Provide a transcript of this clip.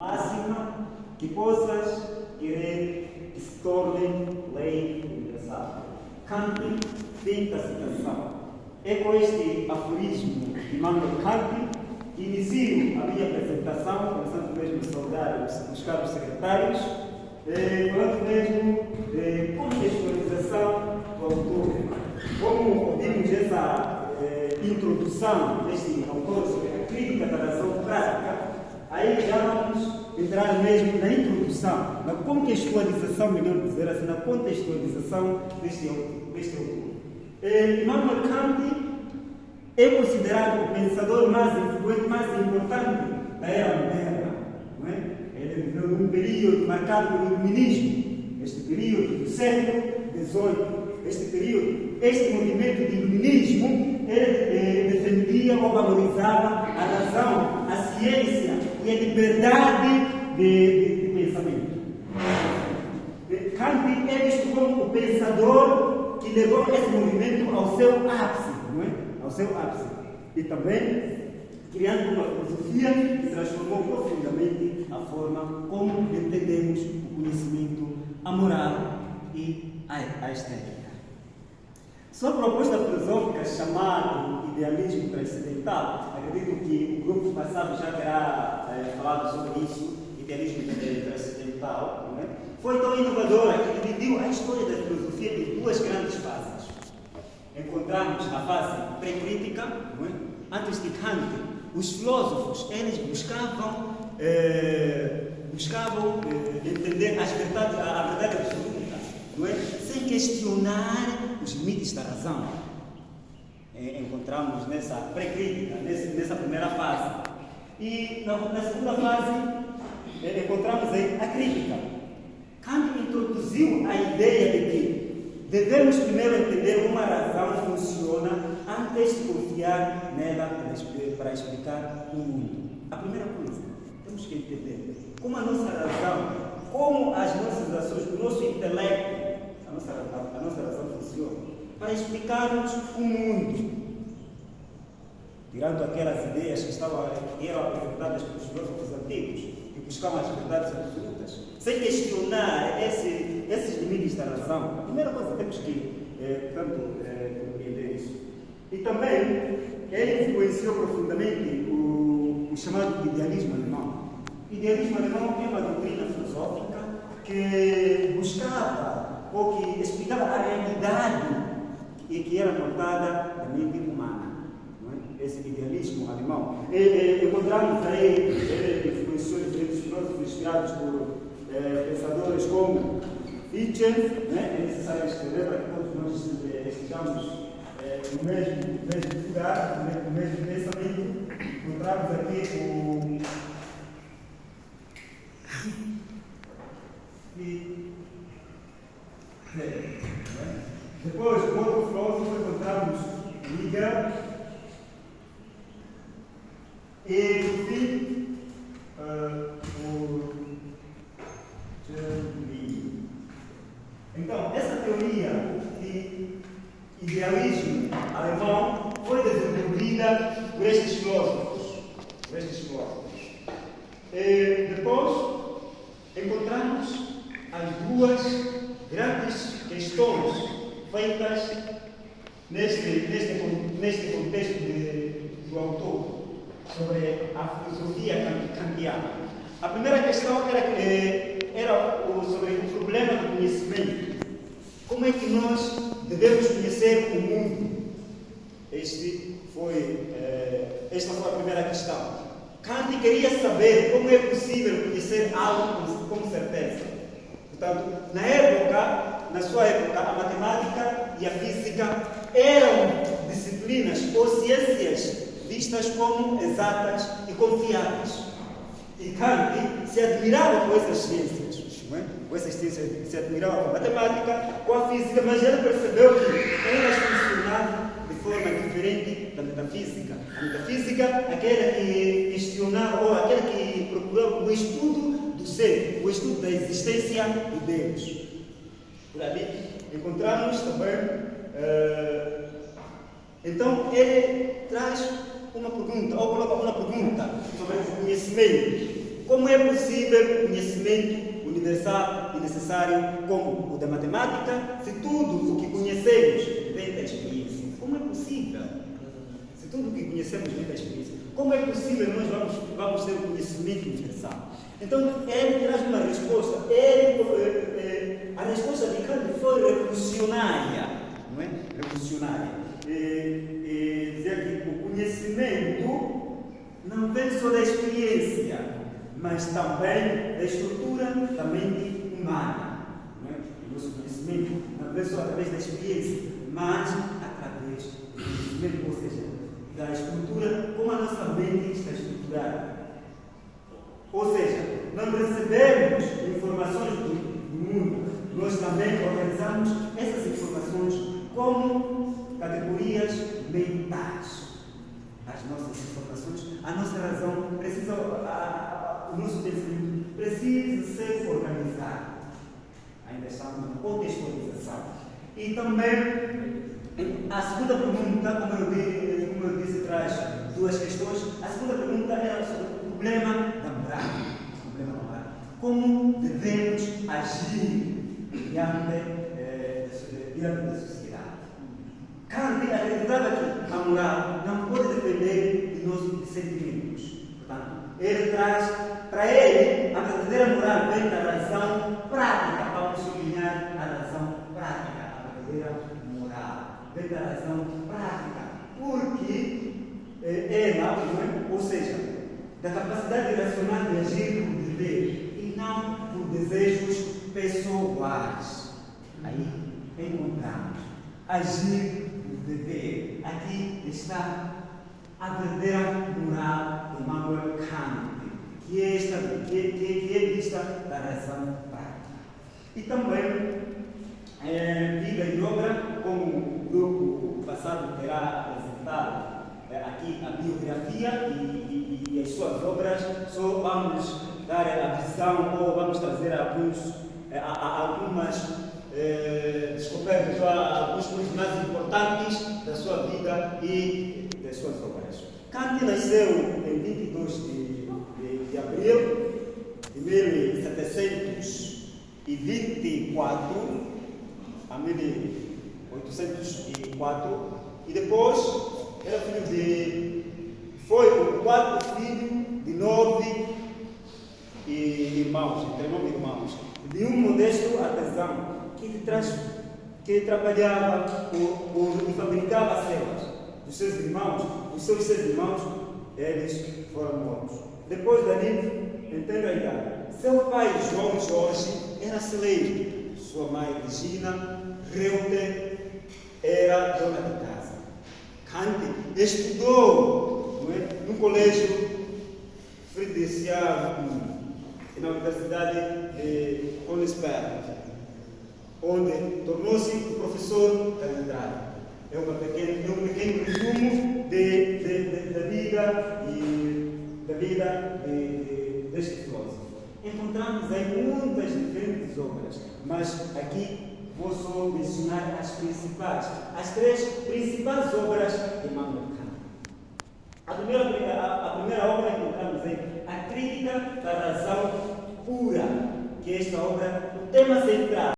máxima que possas querer que se torne lei universal. Kant finta a citação. É com este aforismo de Immanuel Kant que inicio a minha apresentação, começando mesmo a saudar os caros secretários, falando mesmo de contextualização do autor. Como ouvimos essa introdução deste autor sobre a crítica da razão prática, aí já vamos entrar mesmo na introdução, na contextualização, melhor dizer assim, na contextualização deste autor. Immanuel Kant é considerado o pensador mais influente, mais importante da era moderna. Não é? Ele viveu num período marcado pelo iluminismo, este período do século XVIII. Este movimento de iluminismo defendia ou valorizava a razão, a ciência e a liberdade de pensamento. Kant é visto como o pensador que levou esse movimento ao seu ápice, não é? Ao seu ápice. E também criando uma filosofia que transformou profundamente a forma como entendemos o conhecimento, a moral e a estética. Sua proposta filosófica chamada idealismo transcendental, acredito que o grupo passado já terá falado sobre isso, idealismo transcendental, não é? Foi tão inovadora que dividiu a história da filosofia em duas grandes fases. Encontramos a fase pré-crítica, não é? Antes de Kant, os filósofos eles buscavam entender a verdade absoluta, não é? Sem questionar os limites da razão. Encontramos nessa pré-crítica, nessa primeira fase. E na segunda fase, encontramos a crítica. Kant introduziu a ideia de que devemos primeiro entender como a razão funciona antes de confiar nela para explicar o mundo. A primeira coisa, temos que entender como a nossa razão, como as nossas ações, o nosso intelecto, a nossa razão funciona, para explicarmos o mundo. Tirando aquelas ideias que eram apresentadas pelos filósofos antigos, que buscavam as verdades absolutas, sem questionar esses limites da razão. A primeira coisa temos que, compreender isso. E também, ele influenciou profundamente o chamado idealismo alemão. O idealismo alemão é uma doutrina filosófica que buscava, ou que explicava a realidade e que era notada da mente humana. Esse idealismo alemão. Encontramos aí, influenciou diferentes filósofos inspirados por pensadores como Nietzsche, né? É necessário escrever para que todos nós estejamos no mesmo lugar, no mesmo pensamento. Encontramos aqui o depois, o outro filósofo, encontramos Hegel. E, por fim, então, essa teoria de idealismo alemão foi desenvolvida por estes filósofos. Depois, encontramos as duas grandes questões feitas neste contexto do autor sobre a filosofia kantiana. A primeira questão era sobre o problema do conhecimento. Como é que nós devemos conhecer o mundo? Esta foi a primeira questão. Kant queria saber como é possível conhecer algo com certeza. Portanto, na sua época, a matemática e a física eram disciplinas ou ciências vistas como exatas e confiáveis. E Kant se admirava com essas ciências, se admirava com a matemática, com a física, mas ele percebeu que elas funcionavam de forma diferente da metafísica. A metafísica, aquela que questionava, ou aquela que procurava o estudo do ser, o estudo da existência de Deus. Por ali encontramos também, então ele traz uma pergunta, ou coloca uma pergunta sobre o conhecimento. como é possível o conhecimento universal e necessário como o da matemática, se tudo o que conhecemos vem da experiência? Como é possível? Se tudo o que conhecemos vem da experiência, como é possível nós vamos ter o conhecimento universal? Então, ele traz uma resposta. A resposta de Kant foi revolucionária, não é? Revolucionária. Dizer que o conhecimento não vem só da experiência, mas também da estrutura da mente humana. Não é? O nosso conhecimento não vem só através da experiência, mas através do conhecimento, ou seja, da estrutura, como a nossa mente está estruturada. Ou seja, não recebemos informações do mundo, nós também organizamos essas informações como categorias mentais. As nossas informações, a nossa razão precisa, o nosso pensamento precisa ser organizado. Ainda estamos na contextualização. E também, a segunda pergunta, como eu disse, traz duas questões. A segunda pergunta era sobre o problema da moral. Como devemos agir diante da sociedade? Kant acreditava que a moral não pode depender de nossos sentimentos. Portanto, ele traz, para ele, a verdadeira moral vem da razão prática. Vamos sublinhar a razão prática. A verdadeira moral vem da razão prática. Porque ela, ou seja, da capacidade racional de agir por dever e não por desejos pessoais. Aí encontramos agir por dever. Aqui está a verdadeira moral de Immanuel Kant, que é vista da razão prática. E também vida e obra, como o grupo passado terá apresentado aqui a biografia e as suas obras, só vamos dar a visão ou vamos trazer algumas descobertas, alguns pontos mais importantes da sua vida e das suas obras. Kant nasceu em 22 de abril de 1724 a 1804 e depois era foi o quarto filho de 9 irmãos, entre 9 irmãos, de um modesto artesão que trabalhava e fabricava celas. Os seus 6 irmãos, eles foram mortos. Depois dali, entenda a idade. Seu pai, João Jorge, era celeiro. Sua mãe, Regina Reuter, era dona de casa. Kant estudou no colégio Friedrichshafen, na Universidade de Königsberg, onde tornou-se professor da letrada. É um pequeno resumo da vida deste filósofo. Encontramos em muitas diferentes obras, mas aqui vou só mencionar as principais, as 3 principais obras de Immanuel Kant. A primeira obra encontramos em A Crítica da Razão Pura, que é esta obra, o tema central